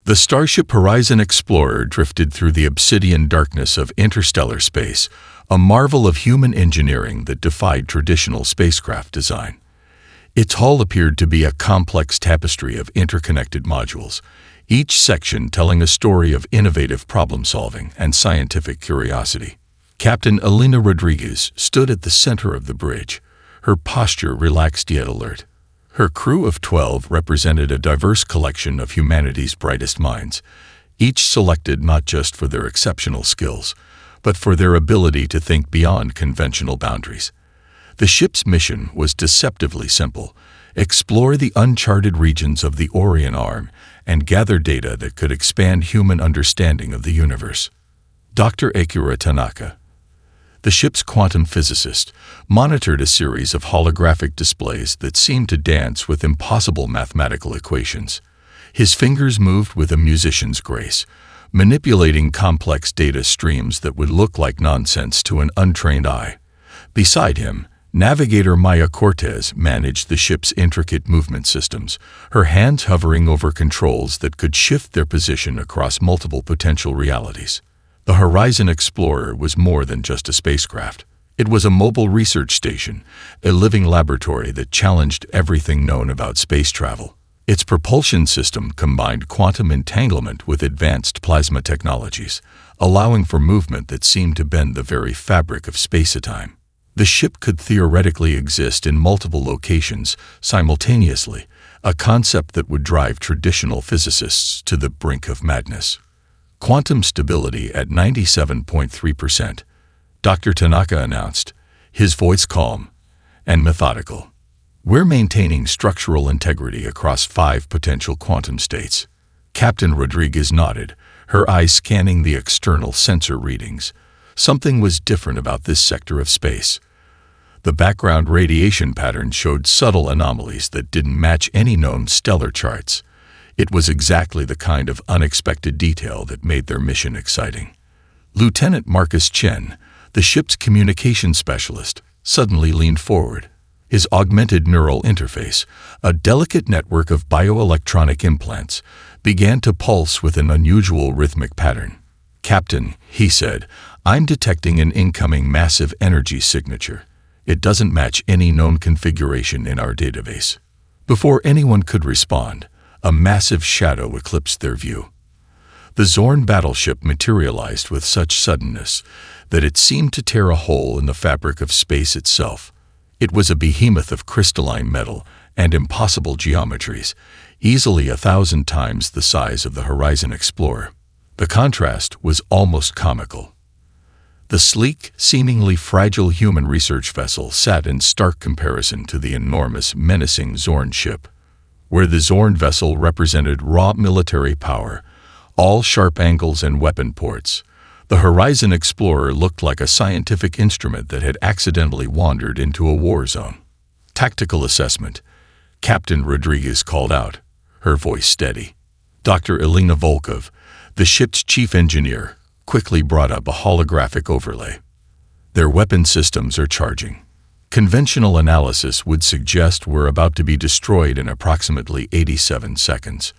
The Starship Horizon Explorer drifted through the obsidian darkness of interstellar space, a marvel of human engineering that defied traditional spacecraft design. Its hull appeared to be a complex tapestry of interconnected modules, each section telling a story of innovative problem-solving and scientific curiosity. Captain Elena Rodriguez stood at the center of the bridge, her posture relaxed yet alert. Her crew of 12 represented a diverse collection of humanity's brightest minds, each selected not just for their exceptional skills, but for their ability to think beyond conventional boundaries. The ship's mission was deceptively simple: explore the uncharted regions of the Orion Arm and gather data that could expand human understanding of the universe. Dr. Akira Tanaka, the ship's quantum physicist, monitored a series of holographic displays that seemed to dance with impossible mathematical equations. His fingers moved with a musician's grace, manipulating complex data streams that would look like nonsense to an untrained eye. Beside him, Navigator Maya Cortez managed the ship's intricate movement systems, her hands hovering over controls that could shift their position across multiple potential realities. The Horizon Explorer was more than just a spacecraft. It was a mobile research station, a living laboratory that challenged everything known about space travel. Its propulsion system combined quantum entanglement with advanced plasma technologies, allowing for movement that seemed to bend the very fabric of space-time. The ship could theoretically exist in multiple locations simultaneously, a concept that would drive traditional physicists to the brink of madness. Quantum stability at 97.3%, Dr. Tanaka announced, his voice calm and methodical. We're maintaining structural integrity across 5 potential quantum states. Captain Rodriguez nodded, her eyes scanning the external sensor readings. Something was different about this sector of space. The background radiation pattern showed subtle anomalies that didn't match any known stellar charts. It was exactly the kind of unexpected detail that made their mission exciting. Lieutenant Marcus Chen, the ship's communication specialist, suddenly leaned forward. His augmented neural interface, a delicate network of bioelectronic implants, began to pulse with an unusual rhythmic pattern. "Captain," he said, "I'm detecting an incoming massive energy signature. It doesn't match any known configuration in our database." Before anyone could respond, a massive shadow eclipsed their view. The Zorn battleship materialized with such suddenness that it seemed to tear a hole in the fabric of space itself. It was a behemoth of crystalline metal and impossible geometries, easily 1,000 times the size of the Horizon Explorer. The contrast was almost comical. The sleek, seemingly fragile human research vessel sat in stark comparison to the enormous, menacing Zorn ship. Where the Zorn vessel represented raw military power, all sharp angles and weapon ports, the Horizon Explorer looked like a scientific instrument that had accidentally wandered into a war zone. "Tactical assessment," Captain Rodriguez called out, her voice steady. Dr. Elena Volkov, the ship's chief engineer, quickly brought up a holographic overlay. "Their weapon systems are charging. Conventional analysis would suggest we're about to be destroyed in approximately 87 seconds.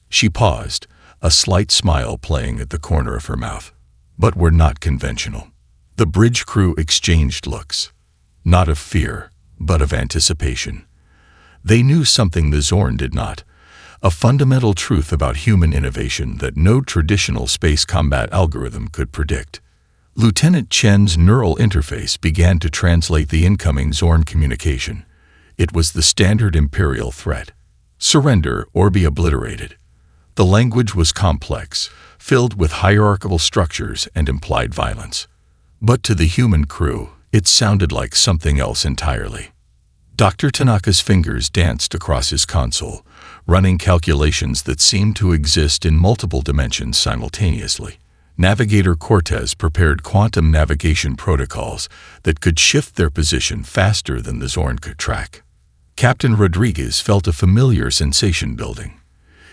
She paused, a slight smile playing at the corner of her mouth. "But we're not conventional." The bridge crew exchanged looks, not of fear, but of anticipation. They knew something the Zorn did not, a fundamental truth about human innovation that no traditional space combat algorithm could predict. Lieutenant Chen's neural interface began to translate the incoming Zorn communication. It was the standard Imperial threat: surrender or be obliterated. The language was complex, filled with hierarchical structures and implied violence. But to the human crew, it sounded like something else entirely. Dr. Tanaka's fingers danced across his console, running calculations that seemed to exist in multiple dimensions simultaneously. Navigator Cortez prepared quantum navigation protocols that could shift their position faster than the Zorn could track. Captain Rodriguez felt a familiar sensation building.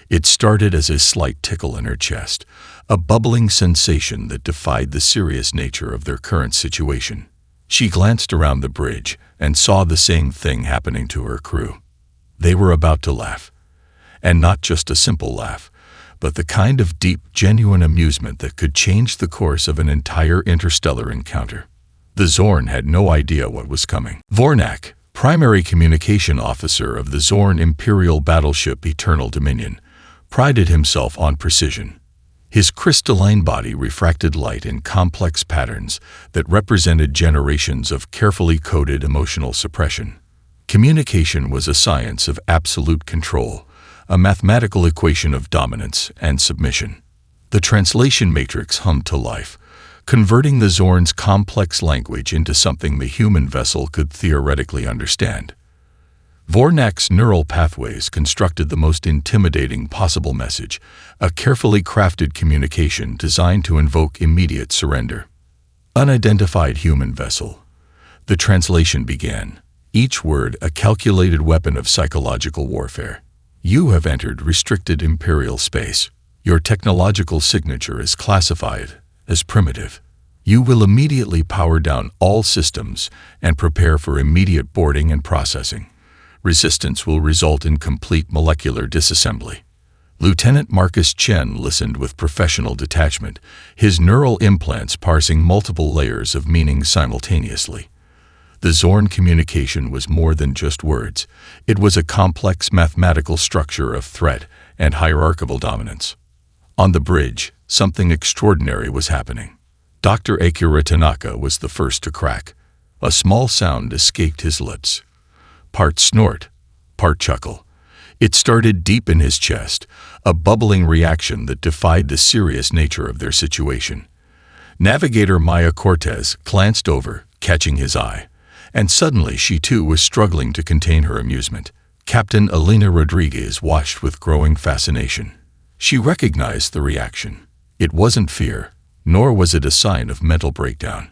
It started as a slight tickle in her chest, a bubbling sensation that defied the serious nature of their current situation. She glanced around the bridge and saw the same thing happening to her crew. They were about to laugh. And not just a simple laugh, but the kind of deep, genuine amusement that could change the course of an entire interstellar encounter. The Zorn had no idea what was coming. Vornak, primary communication officer of the Zorn Imperial battleship Eternal Dominion, prided himself on precision. His crystalline body refracted light in complex patterns that represented generations of carefully coded emotional suppression. Communication was a science of absolute control, a mathematical equation of dominance and submission. The translation matrix hummed to life, converting the Zorn's complex language into something the human vessel could theoretically understand. Vornak's neural pathways constructed the most intimidating possible message, a carefully crafted communication designed to invoke immediate surrender. Unidentified human vessel. The translation began, each word a calculated weapon of psychological warfare. You have entered restricted Imperial space. Your technological signature is classified as primitive. You will immediately power down all systems and prepare for immediate boarding and processing. Resistance will result in complete molecular disassembly. Lieutenant Marcus Chen listened with professional detachment, his neural implants parsing multiple layers of meaning simultaneously. The Zorn communication was more than just words. It was a complex mathematical structure of threat and hierarchical dominance. On the bridge, something extraordinary was happening. Dr. Akira Tanaka was the first to crack. A small sound escaped his lips. Part snort, part chuckle. It started deep in his chest, a bubbling reaction that defied the serious nature of their situation. Navigator Maya Cortez glanced over, catching his eye, and suddenly she too was struggling to contain her amusement. Captain Elena Rodriguez watched with growing fascination. She recognized the reaction. It wasn't fear, nor was it a sign of mental breakdown.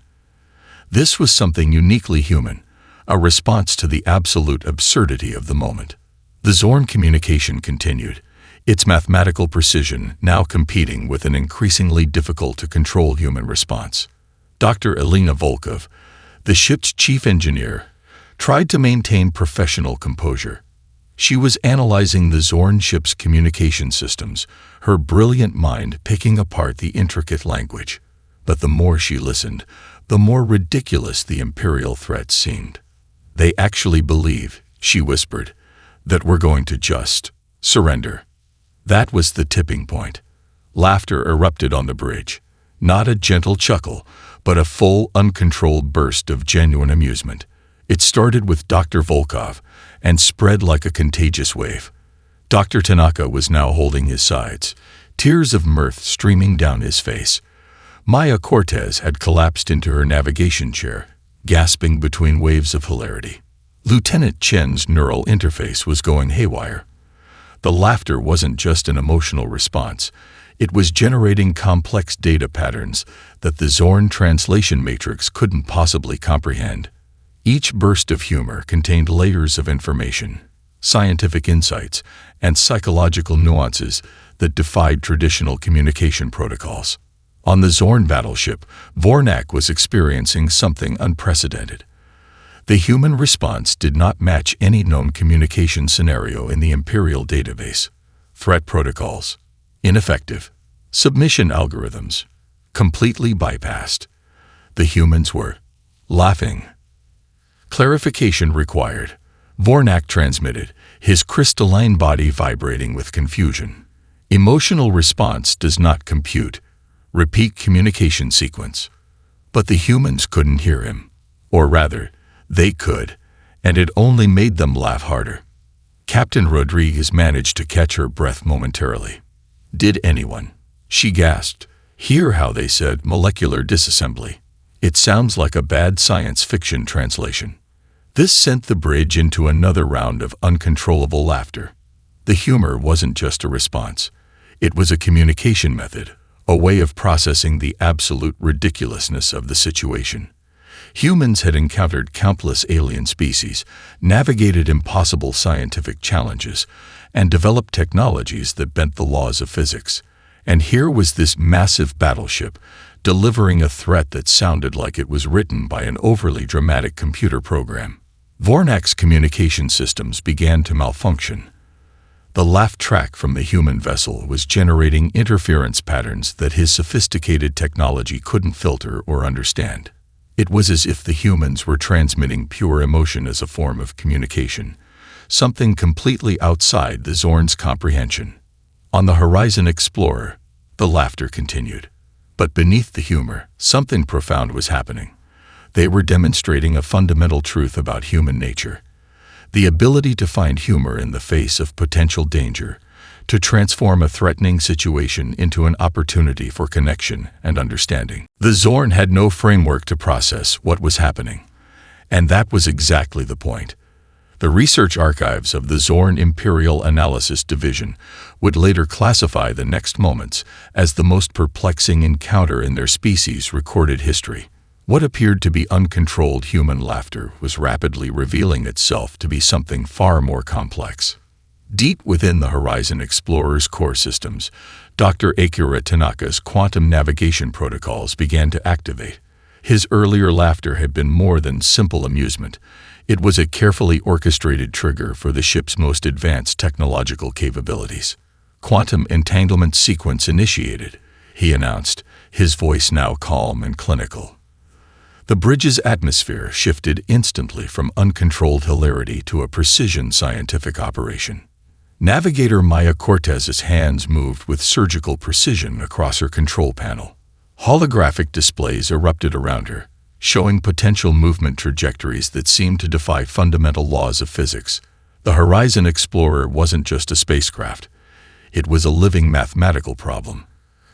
This was something uniquely human, a response to the absolute absurdity of the moment. The Zorn communication continued, its mathematical precision now competing with an increasingly difficult-to-control human response. Dr. Elena Volkov, the ship's chief engineer, tried to maintain professional composure. She was analyzing the Zorn ship's communication systems, her brilliant mind picking apart the intricate language. But the more she listened, the more ridiculous the Imperial threat seemed. They actually believe, she whispered, that we're going to just surrender. That was the tipping point. Laughter erupted on the bridge. Not a gentle chuckle, but a full, uncontrolled burst of genuine amusement. It started with Dr. Volkov and spread like a contagious wave. Dr. Tanaka was now holding his sides, tears of mirth streaming down his face. Maya Cortez had collapsed into her navigation chair, gasping between waves of hilarity. Lieutenant Chen's neural interface was going haywire. The laughter wasn't just an emotional response. It was generating complex data patterns that the Zorn translation matrix couldn't possibly comprehend. Each burst of humor contained layers of information, scientific insights, and psychological nuances that defied traditional communication protocols. On the Zorn battleship, Vornak was experiencing something unprecedented. The human response did not match any known communication scenario in the Imperial database. Threat protocols, ineffective. Submission algorithms, completely bypassed. The humans were laughing. Clarification required. Vornak transmitted, his crystalline body vibrating with confusion. Emotional response does not compute. Repeat communication sequence. But the humans couldn't hear him. Or rather, they could, and it only made them laugh harder. Captain Rodriguez managed to catch her breath momentarily. Did anyone, she gasped, hear how they said molecular disassembly? It sounds like a bad science fiction translation. This sent the bridge into another round of uncontrollable laughter. The humor wasn't just a response. It was a communication method, a way of processing the absolute ridiculousness of the situation. Humans had encountered countless alien species, navigated impossible scientific challenges, and developed technologies that bent the laws of physics. And here was this massive battleship, delivering a threat that sounded like it was written by an overly dramatic computer program. Vornak's communication systems began to malfunction. The laugh track from the human vessel was generating interference patterns that his sophisticated technology couldn't filter or understand. It was as if the humans were transmitting pure emotion as a form of communication, something completely outside the Zorn's comprehension. On the Horizon Explorer, the laughter continued. But beneath the humor, something profound was happening. They were demonstrating a fundamental truth about human nature: the ability to find humor in the face of potential danger, to transform a threatening situation into an opportunity for connection and understanding. The Zorn had no framework to process what was happening, and that was exactly the point. The research archives of the Zorn Imperial Analysis Division would later classify the next moments as the most perplexing encounter in their species' recorded history. What appeared to be uncontrolled human laughter was rapidly revealing itself to be something far more complex. Deep within the Horizon Explorer's core systems, Dr. Akira Tanaka's quantum navigation protocols began to activate. His earlier laughter had been more than simple amusement. It was a carefully orchestrated trigger for the ship's most advanced technological capabilities. "Quantum entanglement sequence initiated," he announced, his voice now calm and clinical. The bridge's atmosphere shifted instantly from uncontrolled hilarity to a precision scientific operation. Navigator Maya Cortez's hands moved with surgical precision across her control panel. Holographic displays erupted around her, showing potential movement trajectories that seemed to defy fundamental laws of physics. The Horizon Explorer wasn't just a spacecraft. It was a living mathematical problem,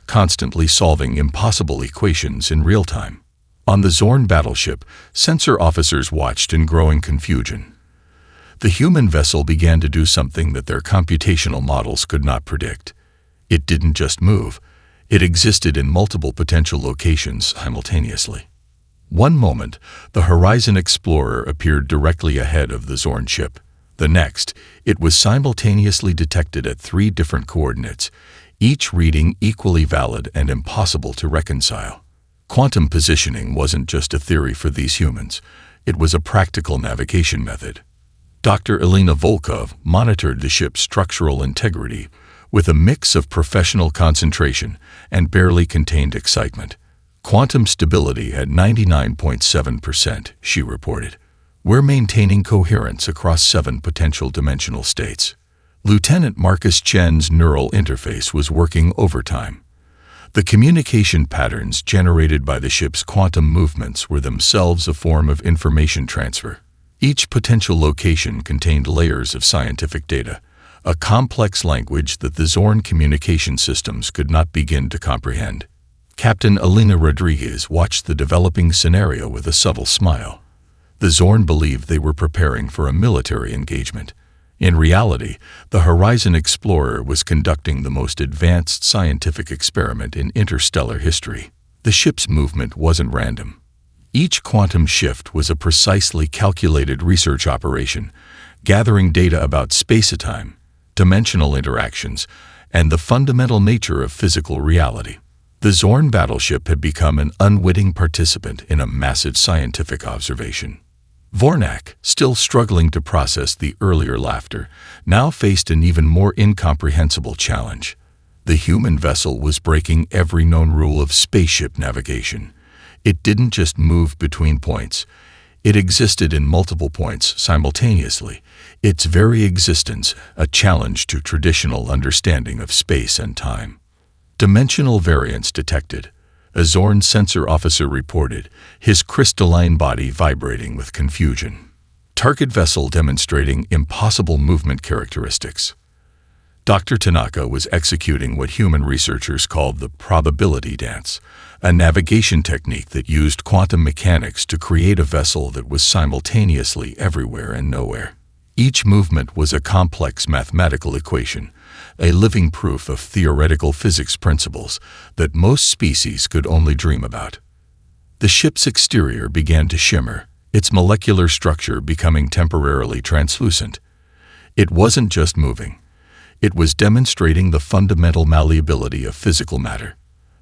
constantly solving impossible equations in real time. On the Zorn battleship, sensor officers watched in growing confusion. The human vessel began to do something that their computational models could not predict. It didn't just move. It existed in multiple potential locations simultaneously. One moment, the Horizon Explorer appeared directly ahead of the Zorn ship. The next, it was simultaneously detected at 3 different coordinates, each reading equally valid and impossible to reconcile. Quantum positioning wasn't just a theory for these humans. It was a practical navigation method. Dr. Elena Volkov monitored the ship's structural integrity with a mix of professional concentration and barely contained excitement. "Quantum stability at 99.7%, she reported. "We're maintaining coherence across 7 potential dimensional states." Lieutenant Marcus Chen's neural interface was working overtime. The communication patterns generated by the ship's quantum movements were themselves a form of information transfer. Each potential location contained layers of scientific data, a complex language that the Zorn communication systems could not begin to comprehend. Captain Elena Rodriguez watched the developing scenario with a subtle smile. The Zorn believed they were preparing for a military engagement. In reality, the Horizon Explorer was conducting the most advanced scientific experiment in interstellar history. The ship's movement wasn't random. Each quantum shift was a precisely calculated research operation, gathering data about space-time, dimensional interactions, and the fundamental nature of physical reality. The Zorn battleship had become an unwitting participant in a massive scientific observation. Vornak, still struggling to process the earlier laughter, now faced an even more incomprehensible challenge. The human vessel was breaking every known rule of spaceship navigation. It didn't just move between points. It existed in multiple points simultaneously, its very existence a challenge to traditional understanding of space and time. Dimensional variance detected, a Zorn sensor officer reported, his crystalline body vibrating with confusion. Target vessel demonstrating impossible movement characteristics. Dr. Tanaka was executing what human researchers called the probability dance, a navigation technique that used quantum mechanics to create a vessel that was simultaneously everywhere and nowhere. Each movement was a complex mathematical equation, a living proof of theoretical physics principles that most species could only dream about. The ship's exterior began to shimmer, its molecular structure becoming temporarily translucent. It wasn't just moving. It was demonstrating the fundamental malleability of physical matter.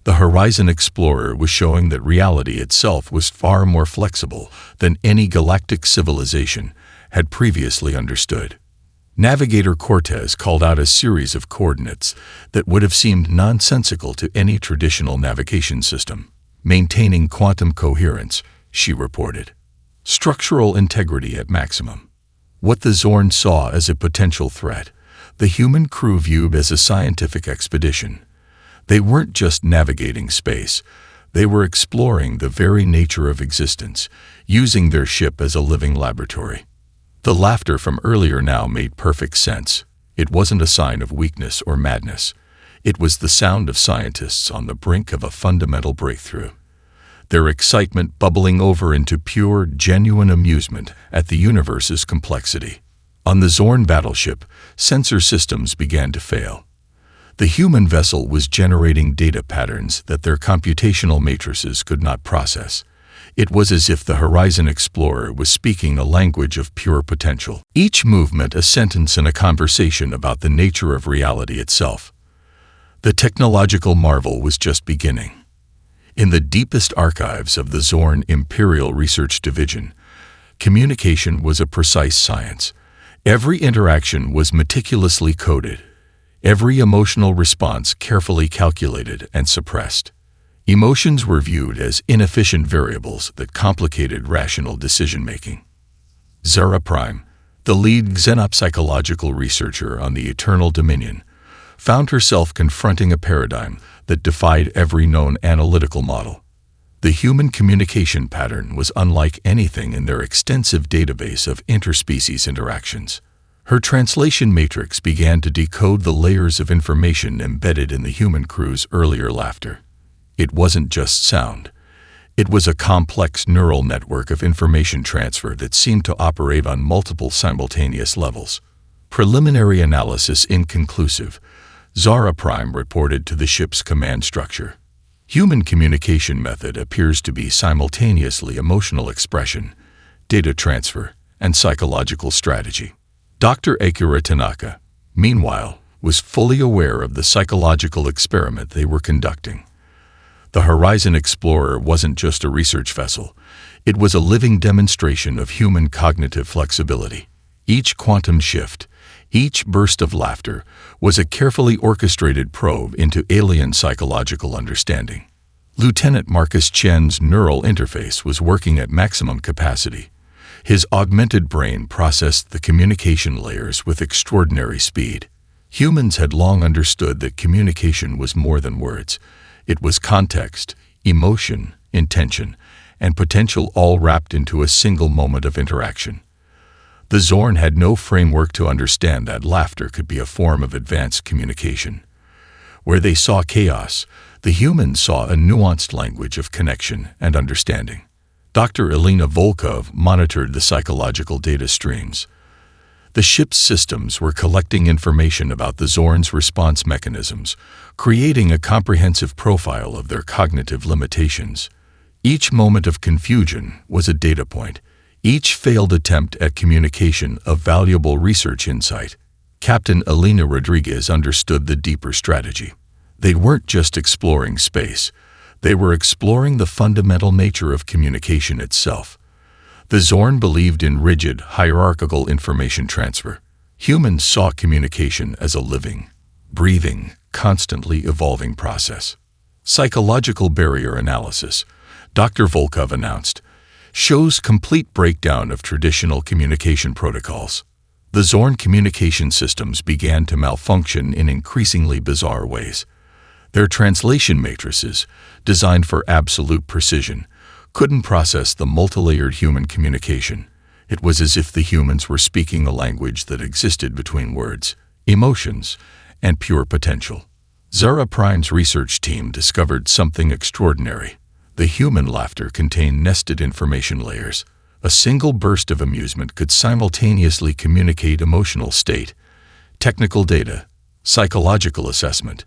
The Horizon Explorer was showing that reality itself was far more flexible than any galactic civilization had previously understood. Navigator Cortez called out a series of coordinates that would have seemed nonsensical to any traditional navigation system. Maintaining quantum coherence, she reported. Structural integrity at maximum. What the Zorn saw as a potential threat, the human crew viewed as a scientific expedition. They weren't just navigating space. They were exploring the very nature of existence, using their ship as a living laboratory. The laughter from earlier now made perfect sense. It wasn't a sign of weakness or madness. It was the sound of scientists on the brink of a fundamental breakthrough. Their excitement bubbling over into pure, genuine amusement at the universe's complexity. On the Zorn battleship, sensor systems began to fail. The human vessel was generating data patterns that their computational matrices could not process. It was as if the Horizon Explorer was speaking a language of pure potential. Each movement a sentence in a conversation about the nature of reality itself. The technological marvel was just beginning. In the deepest archives of the Zorn Imperial Research Division, communication was a precise science. Every interaction was meticulously coded. Every emotional response carefully calculated and suppressed. Emotions were viewed as inefficient variables that complicated rational decision-making. Zara Prime, the lead xenopsychological researcher on the Eternal Dominion, found herself confronting a paradigm that defied every known analytical model. The human communication pattern was unlike anything in their extensive database of interspecies interactions. Her translation matrix began to decode the layers of information embedded in the human crew's earlier laughter. It wasn't just sound. It was a complex neural network of information transfer that seemed to operate on multiple simultaneous levels. Preliminary analysis inconclusive, Zara Prime reported to the ship's command structure. Human communication method appears to be simultaneously emotional expression, data transfer, and psychological strategy. Dr. Akira Tanaka, meanwhile, was fully aware of the psychological experiment they were conducting. The Horizon Explorer wasn't just a research vessel. It was a living demonstration of human cognitive flexibility. Each quantum shift, each burst of laughter, was a carefully orchestrated probe into alien psychological understanding. Lieutenant Marcus Chen's neural interface was working at maximum capacity. His augmented brain processed the communication layers with extraordinary speed. Humans had long understood that communication was more than words. It was context, emotion, intention, and potential all wrapped into a single moment of interaction. The Zorn had no framework to understand that laughter could be a form of advanced communication. Where they saw chaos, the humans saw a nuanced language of connection and understanding. Dr. Elena Volkov monitored the psychological data streams. The ship's systems were collecting information about the Zorn's response mechanisms, creating a comprehensive profile of their cognitive limitations. Each moment of confusion was a data point, each failed attempt at communication a valuable research insight. Captain Elena Rodriguez understood the deeper strategy. They weren't just exploring space. They were exploring the fundamental nature of communication itself. The Zorn believed in rigid, hierarchical information transfer. Humans saw communication as a living, breathing, constantly evolving process. Psychological barrier analysis, Dr. Volkov announced, shows complete breakdown of traditional communication protocols. The Zorn communication systems began to malfunction in increasingly bizarre ways. Their translation matrices, designed for absolute precision, couldn't process the multilayered human communication. It was as if the humans were speaking a language that existed between words, emotions, and pure potential. Zara Prime's research team discovered something extraordinary. The human laughter contained nested information layers. A single burst of amusement could simultaneously communicate emotional state, technical data, psychological assessment,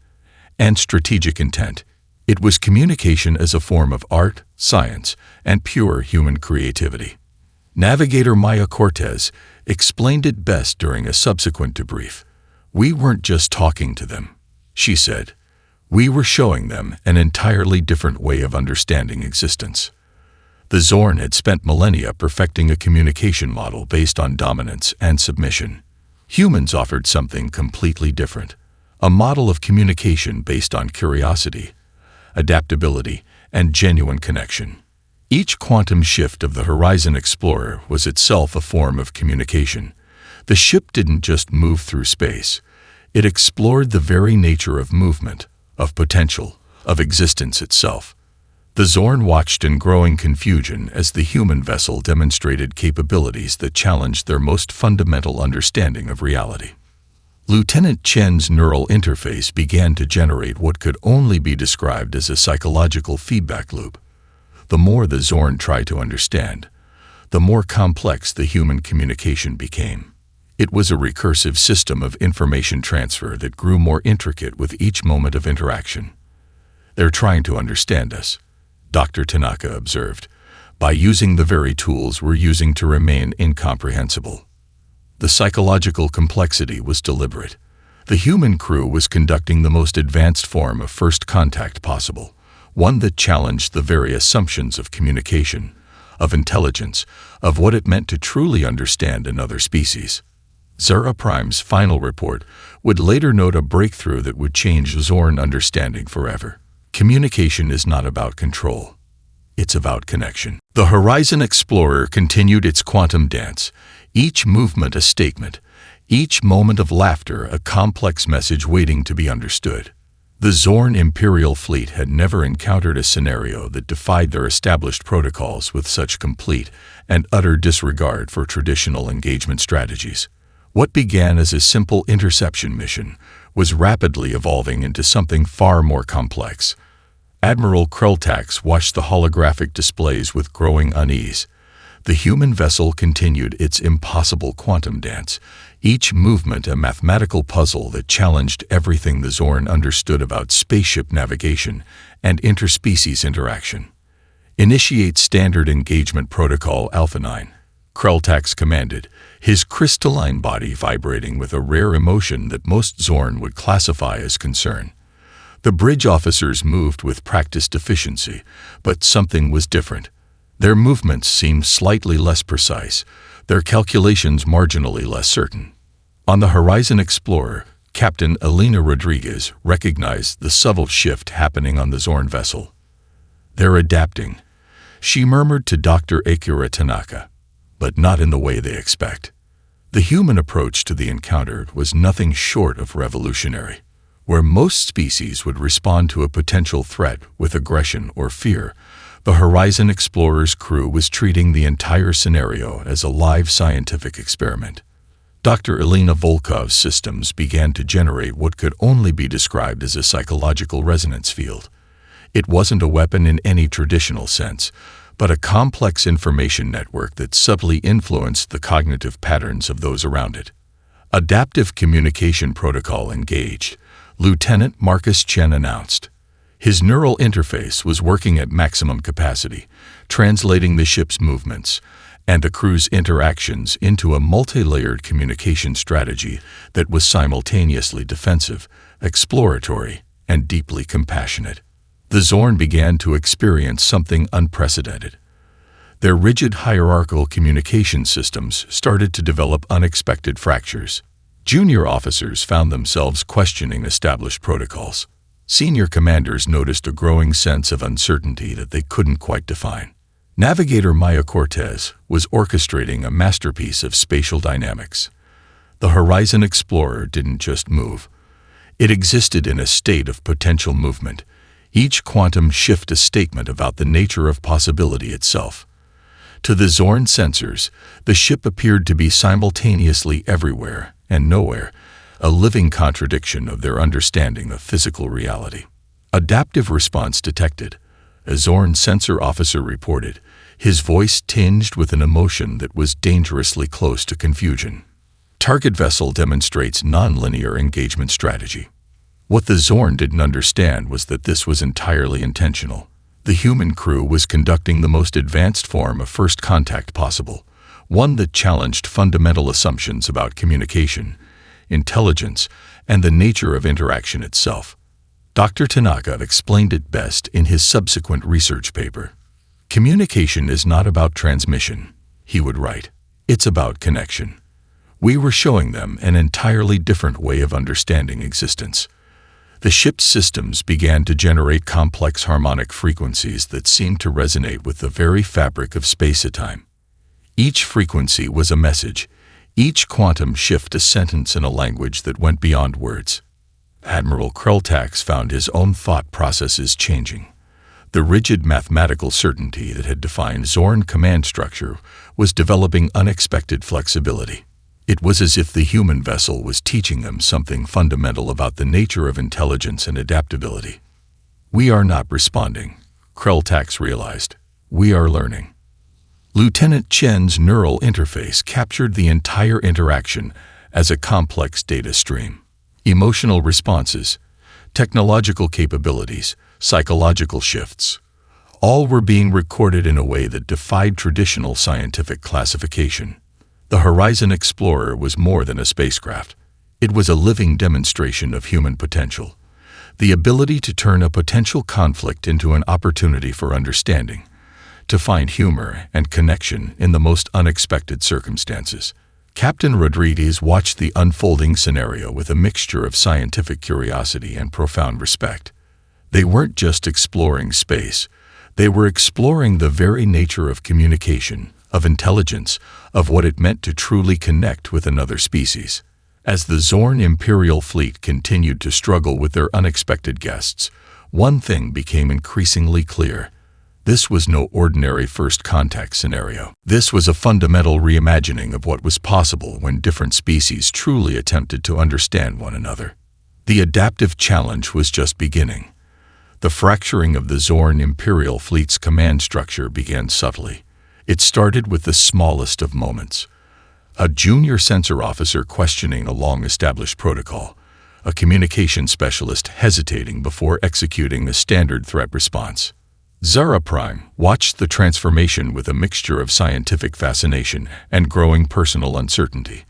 and strategic intent. It was communication as a form of art, science, and pure human creativity. Navigator Maya Cortez explained it best during a subsequent debrief. "We weren't just talking to them," she said. "We were showing them an entirely different way of understanding existence." The Zorn had spent millennia perfecting a communication model based on dominance and submission. Humans offered something completely different, a model of communication based on curiosity, adaptability, and genuine connection. Each quantum shift of the Horizon Explorer was itself a form of communication. The ship didn't just move through space. It explored the very nature of movement, of potential, of existence itself. The Zorn watched in growing confusion as the human vessel demonstrated capabilities that challenged their most fundamental understanding of reality. Lieutenant Chen's neural interface began to generate what could only be described as a psychological feedback loop. The more the Zorn tried to understand, the more complex the human communication became. It was a recursive system of information transfer that grew more intricate with each moment of interaction. "They're trying to understand us," Dr. Tanaka observed, "by using the very tools we're using to remain incomprehensible." The psychological complexity was deliberate. The human crew was conducting the most advanced form of first contact possible, one that challenged the very assumptions of communication, of intelligence, of what it meant to truly understand another species. Zara Prime's final report would later note a breakthrough that would change Zorn understanding forever. Communication is not about control. It's about connection. The Horizon Explorer continued its quantum dance, each movement a statement, each moment of laughter a complex message waiting to be understood. The Zorn Imperial fleet had never encountered a scenario that defied their established protocols with such complete and utter disregard for traditional engagement strategies. What began as a simple interception mission was rapidly evolving into something far more complex. Admiral Kreltax watched the holographic displays with growing unease. The human vessel continued its impossible quantum dance, each movement a mathematical puzzle that challenged everything the Zorn understood about spaceship navigation and interspecies interaction. "Initiate Standard Engagement Protocol Alpha 9, Kreltax commanded, his crystalline body vibrating with a rare emotion that most Zorn would classify as concern. The bridge officers moved with practiced efficiency, but something was different. Their movements seemed slightly less precise, their calculations marginally less certain. On the Horizon Explorer, Captain Elena Rodriguez recognized the subtle shift happening on the Zorn vessel. "They're adapting," she murmured to Dr. Akira Tanaka, "but not in the way they expect." The human approach to the encounter was nothing short of revolutionary. Where most species would respond to a potential threat with aggression or fear, the Horizon Explorer's crew was treating the entire scenario as a live scientific experiment. Dr. Elena Volkov's systems began to generate what could only be described as a psychological resonance field. It wasn't a weapon in any traditional sense, but a complex information network that subtly influenced the cognitive patterns of those around it. Adaptive Communication Protocol engaged, Lieutenant Marcus Chen announced. His neural interface was working at maximum capacity, translating the ship's movements and the crew's interactions into a multi-layered communication strategy that was simultaneously defensive, exploratory, and deeply compassionate. The Zorn began to experience something unprecedented. Their rigid hierarchical communication systems started to develop unexpected fractures. Junior officers found themselves questioning established protocols. Senior commanders noticed a growing sense of uncertainty that they couldn't quite define. Navigator Maya Cortez was orchestrating a masterpiece of spatial dynamics. The Horizon Explorer didn't just move. It existed in a state of potential movement, each quantum shift a statement about the nature of possibility itself. To the Zorn sensors, the ship appeared to be simultaneously everywhere and nowhere, a living contradiction of their understanding of physical reality. Adaptive response detected, a Zorn sensor officer reported, his voice tinged with an emotion that was dangerously close to confusion. Target vessel demonstrates nonlinear engagement strategy. What the Zorn didn't understand was that this was entirely intentional. The human crew was conducting the most advanced form of first contact possible, one that challenged fundamental assumptions about communication, intelligence, and the nature of interaction itself. Dr. Tanaka explained it best in his subsequent research paper. "Communication is not about transmission," he would write. "It's about connection. We were showing them an entirely different way of understanding existence. The ship's systems began to generate complex harmonic frequencies that seemed to resonate with the very fabric of space-time. Each frequency was a message, each quantum shift a sentence in a language that went beyond words. Admiral Kreltax found his own thought processes changing. The rigid mathematical certainty that had defined Zorn command structure was developing unexpected flexibility. It was as if the human vessel was teaching them something fundamental about the nature of intelligence and adaptability. We are not responding, Kreltax realized. We are learning. Lieutenant Chen's neural interface captured the entire interaction as a complex data stream. Emotional responses, technological capabilities, psychological shifts, all were being recorded in a way that defied traditional scientific classification. The Horizon Explorer was more than a spacecraft. It was a living demonstration of human potential, the ability to turn a potential conflict into an opportunity for understanding, to find humor and connection in the most unexpected circumstances. Captain Rodriguez watched the unfolding scenario with a mixture of scientific curiosity and profound respect. They weren't just exploring space, they were exploring the very nature of communication, of intelligence, of what it meant to truly connect with another species. As the Zorn Imperial fleet continued to struggle with their unexpected guests, one thing became increasingly clear. This was no ordinary first contact scenario. This was a fundamental reimagining of what was possible when different species truly attempted to understand one another. The adaptive challenge was just beginning. The fracturing of the Zorn Imperial fleet's command structure began subtly. It started with the smallest of moments. A junior sensor officer questioning a long-established protocol, a communication specialist hesitating before executing a standard threat response. Zara Prime watched the transformation with a mixture of scientific fascination and growing personal uncertainty.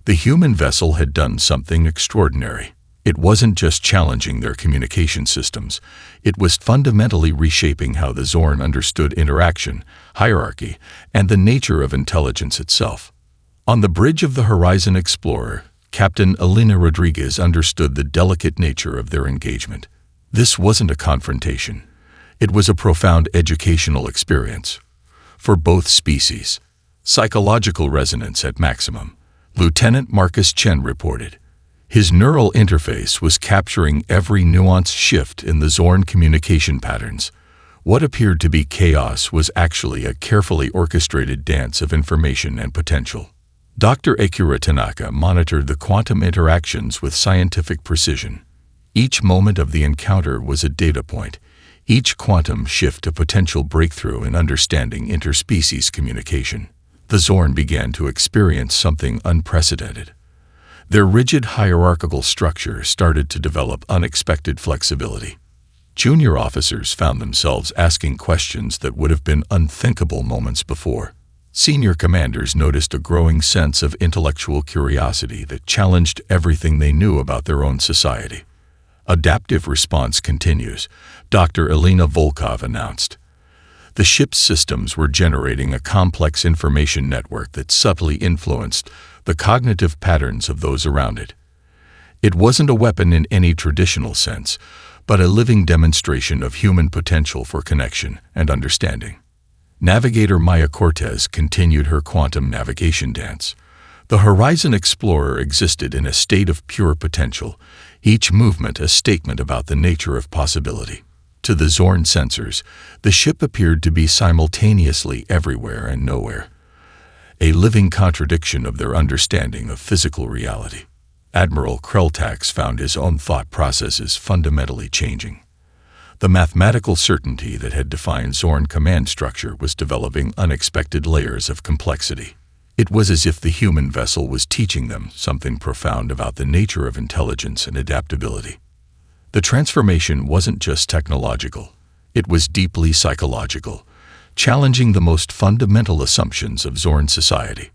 The human vessel had done something extraordinary. It wasn't just challenging their communication systems, it was fundamentally reshaping how the Zorn understood interaction, hierarchy, and the nature of intelligence itself. On the bridge of the Horizon Explorer, Captain Elena Rodriguez understood the delicate nature of their engagement. This wasn't a confrontation. It was a profound educational experience. For both species. Psychological resonance at maximum, Lieutenant Marcus Chen reported. His neural interface was capturing every nuanced shift in the Zorn communication patterns. What appeared to be chaos was actually a carefully orchestrated dance of information and potential. Dr. Akira Tanaka monitored the quantum interactions with scientific precision. Each moment of the encounter was a data point, each quantum shift a potential breakthrough in understanding interspecies communication. The Zorn began to experience something unprecedented. Their rigid hierarchical structure started to develop unexpected flexibility. Junior officers found themselves asking questions that would have been unthinkable moments before. Senior commanders noticed a growing sense of intellectual curiosity that challenged everything they knew about their own society. Adaptive response continues, Dr. Elena Volkov announced. The ship's systems were generating a complex information network that subtly influenced the cognitive patterns of those around it. It wasn't a weapon in any traditional sense, but a living demonstration of human potential for connection and understanding. Navigator Maya Cortez continued her quantum navigation dance. The Horizon Explorer existed in a state of pure potential, each movement a statement about the nature of possibility. To the Zorn sensors, the ship appeared to be simultaneously everywhere and nowhere, a living contradiction of their understanding of physical reality. Admiral Kreltax found his own thought processes fundamentally changing. The mathematical certainty that had defined Zorn command structure was developing unexpected layers of complexity. It was as if the human vessel was teaching them something profound about the nature of intelligence and adaptability. The transformation wasn't just technological, it was deeply psychological, challenging the most fundamental assumptions of Zorn society.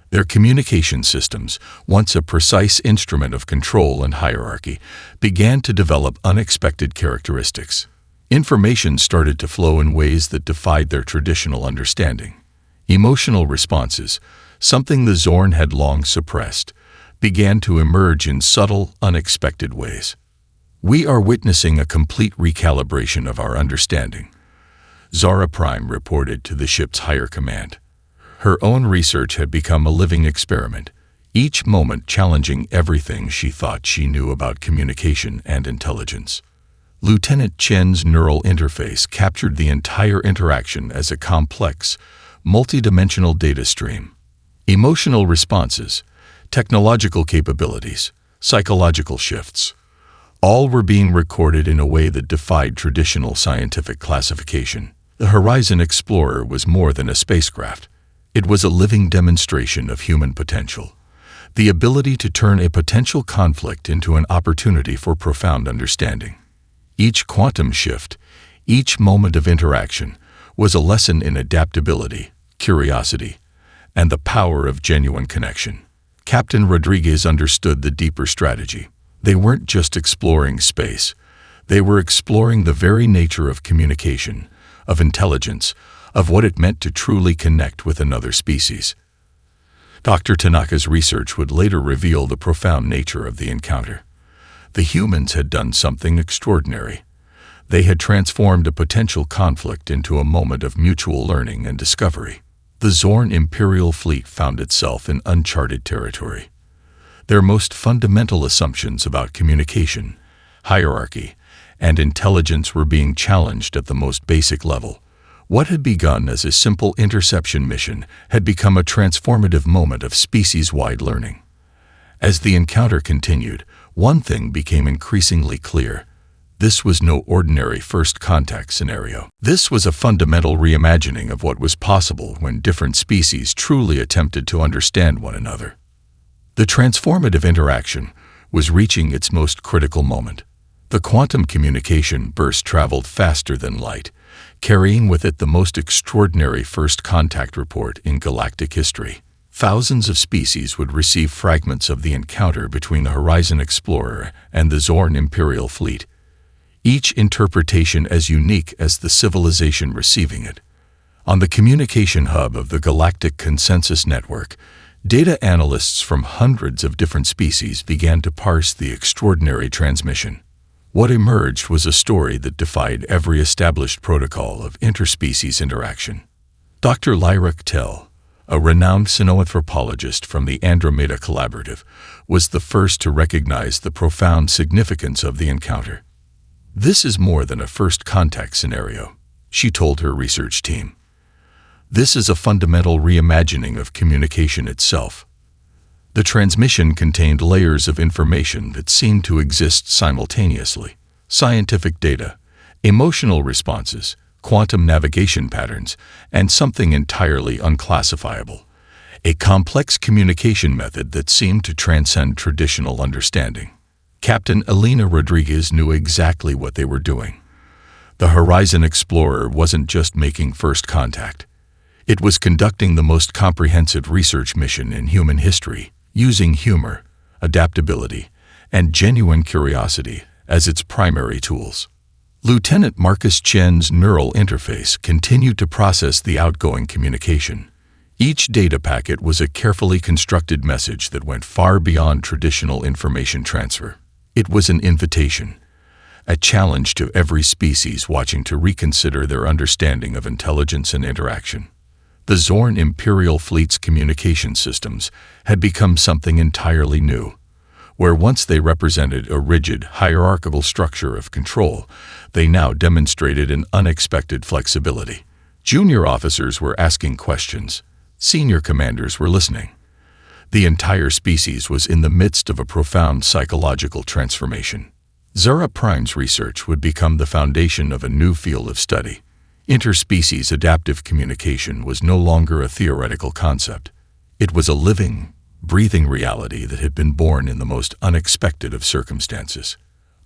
Their communication systems, once a precise instrument of control and hierarchy, began to develop unexpected characteristics. Information started to flow in ways that defied their traditional understanding. Emotional responses, something the Zorn had long suppressed, began to emerge in subtle, unexpected ways. "We are witnessing a complete recalibration of our understanding," Zara Prime reported to the ship's higher command. Her own research had become a living experiment, each moment challenging everything she thought she knew about communication and intelligence. Lieutenant Chen's neural interface captured the entire interaction as a complex, multidimensional data stream. Emotional responses, technological capabilities, psychological shifts, all were being recorded in a way that defied traditional scientific classification. The Horizon Explorer was more than a spacecraft. It was a living demonstration of human potential, the ability to turn a potential conflict into an opportunity for profound understanding. Each quantum shift, each moment of interaction, was a lesson in adaptability, curiosity, and the power of genuine connection. Captain Rodriguez understood the deeper strategy. They weren't just exploring space. They were exploring the very nature of communication, of intelligence, of what it meant to truly connect with another species. Dr. Tanaka's research would later reveal the profound nature of the encounter. The humans had done something extraordinary. They had transformed a potential conflict into a moment of mutual learning and discovery. The Zorn Imperial fleet found itself in uncharted territory. Their most fundamental assumptions about communication, hierarchy, and intelligence were being challenged at the most basic level. What had begun as a simple interception mission had become a transformative moment of species-wide learning. As the encounter continued, one thing became increasingly clear. This was no ordinary first contact scenario. This was a fundamental reimagining of what was possible when different species truly attempted to understand one another. The transformative interaction was reaching its most critical moment. The quantum communication burst traveled faster than light, carrying with it the most extraordinary first contact report in galactic history. Thousands of species would receive fragments of the encounter between the Horizon Explorer and the Zorn Imperial fleet, each interpretation as unique as the civilization receiving it. On the communication hub of the Galactic Consensus Network, data analysts from hundreds of different species began to parse the extraordinary transmission. What emerged was a story that defied every established protocol of interspecies interaction. Dr. Lyra Tell, a renowned sinoanthropologist from the Andromeda Collaborative, was the first to recognize the profound significance of the encounter. "This is more than a first contact scenario," she told her research team. "This is a fundamental reimagining of communication itself." The transmission contained layers of information that seemed to exist simultaneously: scientific data, emotional responses, quantum navigation patterns, and something entirely unclassifiable, a complex communication method that seemed to transcend traditional understanding. Captain Elena Rodriguez knew exactly what they were doing. The Horizon Explorer wasn't just making first contact. It was conducting the most comprehensive research mission in human history, using humor, adaptability, and genuine curiosity as its primary tools. Lieutenant Marcus Chen's neural interface continued to process the outgoing communication. Each data packet was a carefully constructed message that went far beyond traditional information transfer. It was an invitation, a challenge to every species watching to reconsider their understanding of intelligence and interaction. The Zorn Imperial Fleet's communication systems had become something entirely new. Where once they represented a rigid, hierarchical structure of control, they now demonstrated an unexpected flexibility. Junior officers were asking questions. Senior commanders were listening. The entire species was in the midst of a profound psychological transformation. Zara Prime's research would become the foundation of a new field of study. Interspecies adaptive communication was no longer a theoretical concept. It was a living, breathing reality that had been born in the most unexpected of circumstances.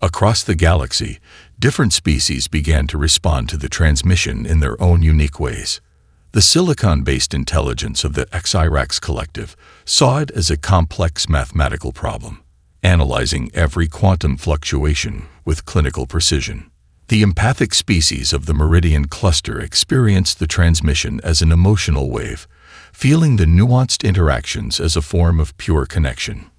Across the galaxy, different species began to respond to the transmission in their own unique ways. The silicon-based intelligence of the Xirax Collective saw it as a complex mathematical problem, analyzing every quantum fluctuation with clinical precision. The empathic species of the Meridian Cluster experienced the transmission as an emotional wave, feeling the nuanced interactions as a form of pure connection.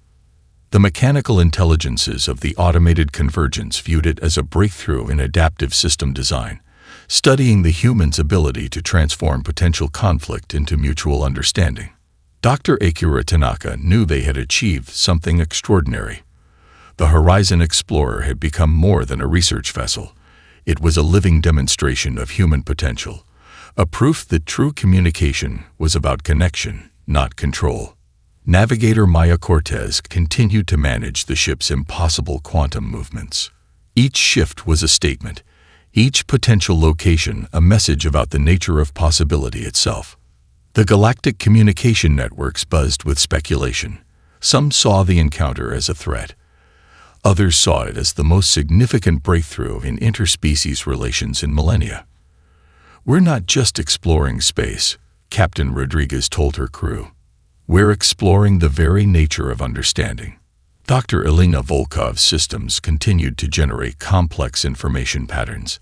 The mechanical intelligences of the automated convergence viewed it as a breakthrough in adaptive system design, studying the human's ability to transform potential conflict into mutual understanding. Dr. Akira Tanaka knew they had achieved something extraordinary. The Horizon Explorer had become more than a research vessel. It was a living demonstration of human potential, a proof that true communication was about connection, not control. Navigator Maya Cortez continued to manage the ship's impossible quantum movements. Each shift was a statement, each potential location a message about the nature of possibility itself. The galactic communication networks buzzed with speculation. Some saw the encounter as a threat. Others saw it as the most significant breakthrough in interspecies relations in millennia. "We're not just exploring space," Captain Rodriguez told her crew. "We're exploring the very nature of understanding." Dr. Elena Volkov's systems continued to generate complex information patterns.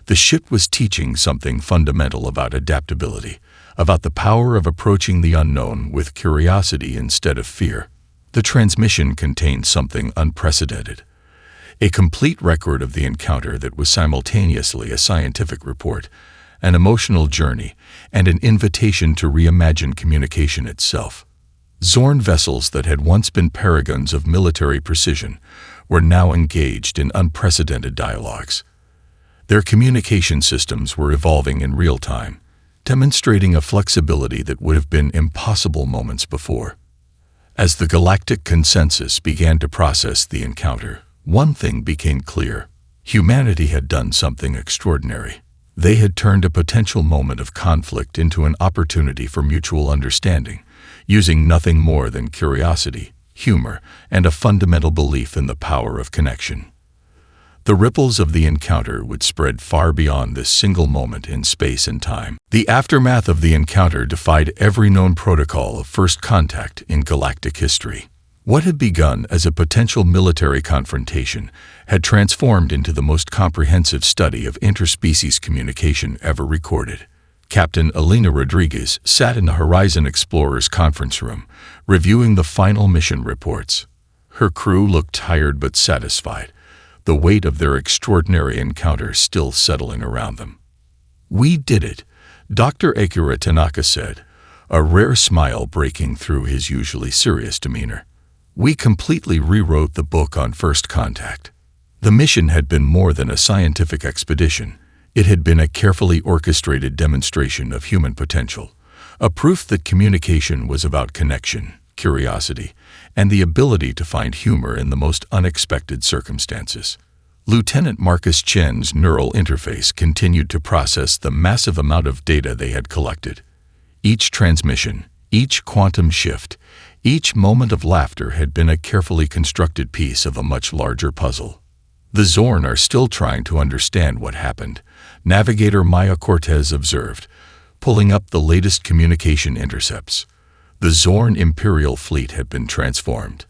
The ship was teaching something fundamental about adaptability, about the power of approaching the unknown with curiosity instead of fear. The transmission contained something unprecedented, a complete record of the encounter that was simultaneously a scientific report, an emotional journey, and an invitation to reimagine communication itself. Zorn vessels that had once been paragons of military precision were now engaged in unprecedented dialogues. Their communication systems were evolving in real time, demonstrating a flexibility that would have been impossible moments before. As the galactic consensus began to process the encounter, one thing became clear. Humanity had done something extraordinary. They had turned a potential moment of conflict into an opportunity for mutual understanding, using nothing more than curiosity, humor, and a fundamental belief in the power of connection. The ripples of the encounter would spread far beyond this single moment in space and time. The aftermath of the encounter defied every known protocol of first contact in galactic history. What had begun as a potential military confrontation had transformed into the most comprehensive study of interspecies communication ever recorded. Captain Elena Rodriguez sat in the Horizon Explorer's conference room, reviewing the final mission reports. Her crew looked tired but satisfied, the weight of their extraordinary encounter still settling around them. "We did it," Dr. Akira Tanaka said, a rare smile breaking through his usually serious demeanor. "We completely rewrote the book on first contact." The mission had been more than a scientific expedition. It had been a carefully orchestrated demonstration of human potential, a proof that communication was about connection, curiosity, and the ability to find humor in the most unexpected circumstances. Lieutenant Marcus Chen's neural interface continued to process the massive amount of data they had collected. Each transmission, each quantum shift, each moment of laughter had been a carefully constructed piece of a much larger puzzle. "The Zorn are still trying to understand what happened," Navigator Maya Cortez observed, pulling up the latest communication intercepts. The Zorn Imperial fleet had been transformed.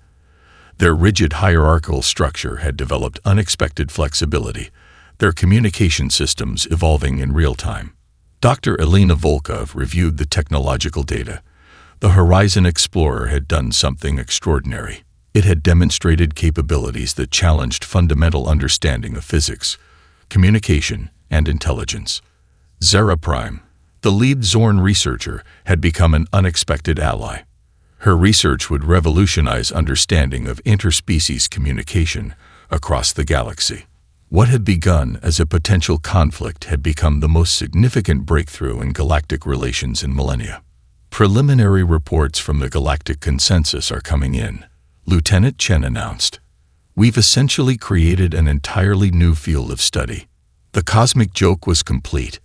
Their rigid hierarchical structure had developed unexpected flexibility, their communication systems evolving in real time. Dr. Elena Volkov reviewed the technological data. The Horizon Explorer had done something extraordinary. It had demonstrated capabilities that challenged fundamental understanding of physics, communication, and intelligence. Zera Prime, the lead Zorn researcher, had become an unexpected ally. Her research would revolutionize understanding of interspecies communication across the galaxy. What had begun as a potential conflict had become the most significant breakthrough in galactic relations in millennia. "Preliminary reports from the galactic consensus are coming in," Lieutenant Chen announced. "We've essentially created an entirely new field of study." The cosmic joke was complete.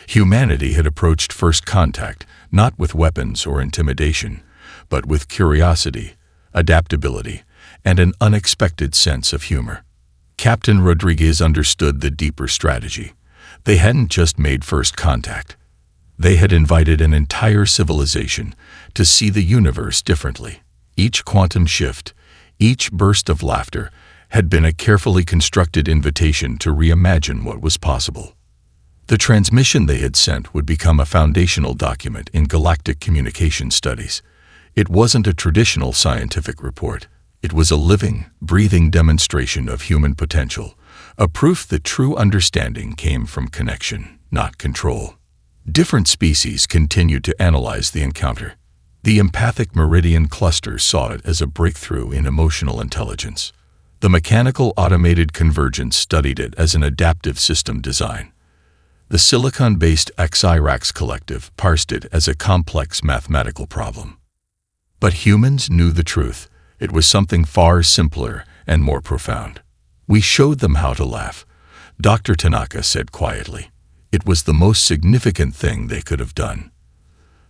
Humanity had approached first contact not with weapons or intimidation, but with curiosity, adaptability, and an unexpected sense of humor. Captain Rodriguez understood the deeper strategy. They hadn't just made first contact. They had invited an entire civilization to see the universe differently. Each quantum shift, each burst of laughter, had been a carefully constructed invitation to reimagine what was possible. The transmission they had sent would become a foundational document in galactic communication studies. It wasn't a traditional scientific report. It was a living, breathing demonstration of human potential, a proof that true understanding came from connection, not control. Different species continued to analyze the encounter. The empathic Meridian cluster saw it as a breakthrough in emotional intelligence. The mechanical automated convergence studied it as an adaptive system design. The silicon-based Xirax collective parsed it as a complex mathematical problem. But humans knew the truth. It was something far simpler and more profound. We showed them how to laugh, Dr. Tanaka said quietly. It was the most significant thing they could have done.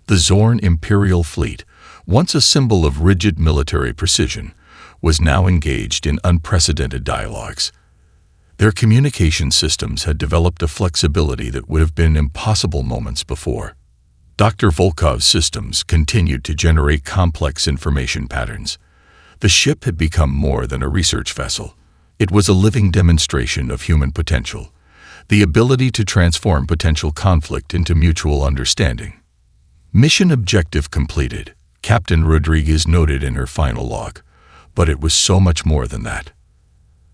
The Zorn Imperial Fleet, once a symbol of rigid military precision, was now engaged in unprecedented dialogues. Their communication systems had developed a flexibility that would have been impossible moments before. Dr. Volkov's systems continued to generate complex information patterns. The ship had become more than a research vessel. It was a living demonstration of human potential, the ability to transform potential conflict into mutual understanding. Mission objective completed, Captain Rodriguez noted in her final log, but it was so much more than that.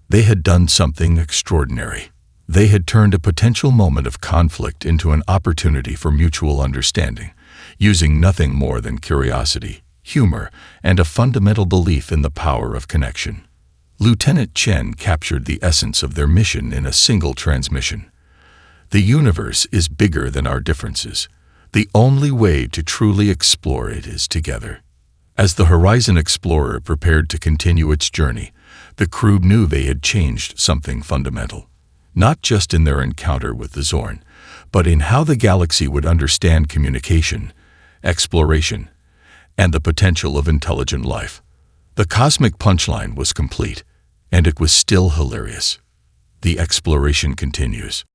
They had done something extraordinary. They had turned a potential moment of conflict into an opportunity for mutual understanding, using nothing more than curiosity, humor, and a fundamental belief in the power of connection. Lieutenant Chen captured the essence of their mission in a single transmission. The universe is bigger than our differences. The only way to truly explore it is together. As the Horizon Explorer prepared to continue its journey, the crew knew they had changed something fundamental. Not just in their encounter with the Zorn, but in how the galaxy would understand communication, exploration, and the potential of intelligent life. The cosmic punchline was complete, and it was still hilarious. The exploration continues.